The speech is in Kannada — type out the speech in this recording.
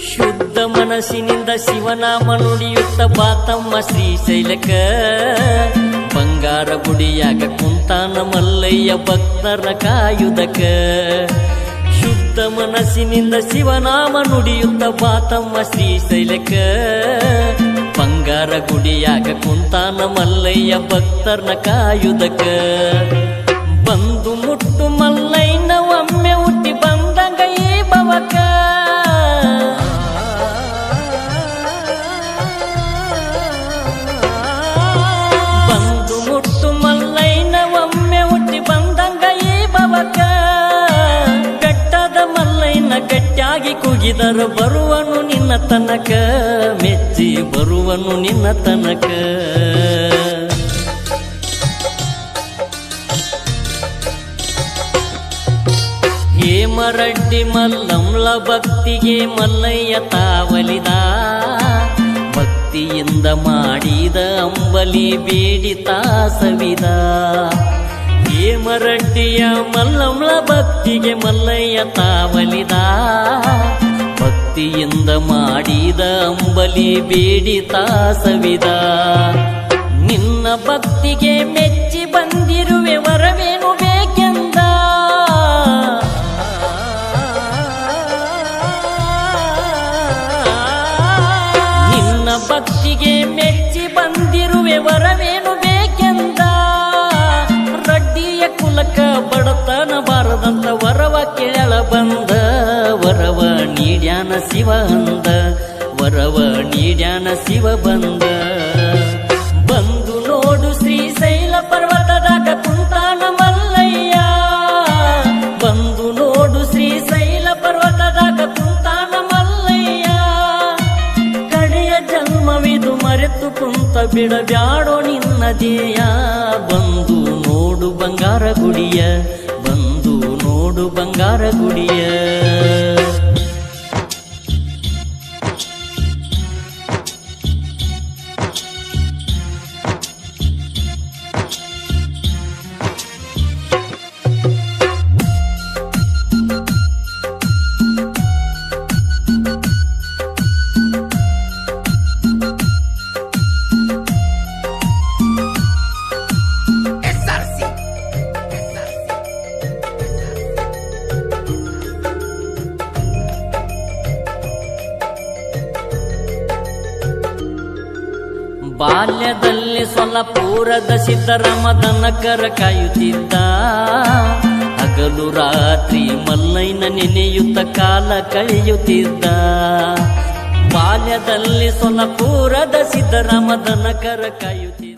ಶುದ್ಧ ಮನಸ್ಸಿನಿಂದ ಶಿವನಾಮ ನುಡಿಯುತ್ತ ಬಾತಮ್ಮ ಶ್ರೀಶೈಲಕ ಬಂಗಾರ ಗುಡಿಯಾಗ ಕುಂತಾನ ಮಲ್ಲಯ್ಯ ಭಕ್ತರ ಕಾಯುದಕ ಶುದ್ಧ ಮನಸ್ಸಿನಿಂದ ಶಿವನಾಮ ನುಡಿಯುತ್ತ ಬಾತಮ್ಮ ಶ್ರೀಶೈಲಕ ಬಂಗಾರ ಗುಡಿಯಾಗ ಕುಂತಾನ ಮಲ್ಲಯ್ಯ ಭಕ್ತರ್ನ ಕಾಯುದಕ ಬಂದು ಮುಟ್ಟು ಮಲ್ಲಯ್ಯನ ಒಮ್ಮೆ ಹುಟ್ಟಿ ಬಂದಂಗ ಈ ಭವಕ ಬಂದು ಮುಟ್ಟು ಮಲ್ಲಯ್ಯನ ಒಮ್ಮೆ ಹುಟ್ಟಿ ಬಂದಂಗ ಈ ಭವಕ ಬೆಟ್ಟದ ಮಲ್ಲಯ್ಯನ ಗಟ್ಟಿಯಾಗಿ ಕುಗಿದರು ಬರುವನು ನಿನ್ನ ತನಕ ಮೆಚ್ಚಿ ಬರುವನು ನಿನ್ನ ತನಕ ಹೇಮರಡ್ಡಿ ಮಲ್ಲಂಲ ಭಕ್ತಿಗೆ ಮಲ್ಲಯ್ಯ ತಾವಲಿದ ಭಕ್ತಿಯಿಂದ ಮಾಡಿದ ಅಂಬಲಿ ಬೇಡಿ ತಾಸವಿದ ಹೇಮರಡ್ಡಿಯ ಮಲ್ಲಂಲ ಭಕ್ತಿಗೆ ಮಲ್ಲಯ್ಯ ತಾವಲಿದ ಭಕ್ತಿಯಿಂದ ಮಾಡಿದ ಅಂಬಲಿ ಬೇಡಿ ತಾಸವಿದ ನಿನ್ನ ಭಕ್ತಿಗೆ ಮೆಚ್ಚಿ ಬಂದಿರುವೆ ವರವೇನು ಬೇಕೆಂದ ನಿನ್ನ ಭಕ್ತಿಗೆ ಮೆಚ್ಚಿ ಬಂದಿರುವೆ ವರವೇನು ಬೇಕೆಂದ ರಡ್ಡಿಯ ಕುಲಕ ಬಡತನ ಬಾರದಂತ ವರವ ಕೇಳಳ ಬಂದ ವರವ ನೀಡ್ಯಾನ ಶಿವ ಅಂದ ವರವ ನೀಡ್ಯಾನ ಶಿವ ಬಂದ ಬಂದು ನೋಡು ಶ್ರೀಶೈಲ ಪರ್ವತದಾಗ ಕುಂತಾನ ಮಲ್ಲಯ್ಯ ಬಂದು ನೋಡು ಶ್ರೀಶೈಲ ಪರ್ವತದಾಗ ಕುಂತಾನ ಮಲ್ಲಯ್ಯ ಕಡೆಯ ಜನ್ಮವಿದು ಮರೆತು ಕುಂತ ಬಿಡಬ್ಯಾಡೋ ನಿನ್ನ ದೇಯ ಬಂದು ನೋಡು ಬಂಗಾರ ಗುಡಿಯ ಬಂದು ನೋಡು ಬಂಗಾರ ಗುಡಿಯ ಬಾಲ್ಯದಲ್ಲಿ ಸೊಲ್ಲಪುರದ ಸಿದ್ದರಾಮದನಕರ ಕಾಯುತ್ತಿದ್ದ ಹಗಲು ರಾತ್ರಿ ಮಲ್ಲಯ್ಯನ ನೆನೆಯುತ್ತ ಕಾಲ ಕಳೆಯುತ್ತಿದ್ದ ಬಾಲ್ಯದಲ್ಲಿ ಸೊಲ್ಲಪುರದ ಸಿದ್ದರಾಮದನಕರ ಕಾಯುತ್ತಿದ್ದ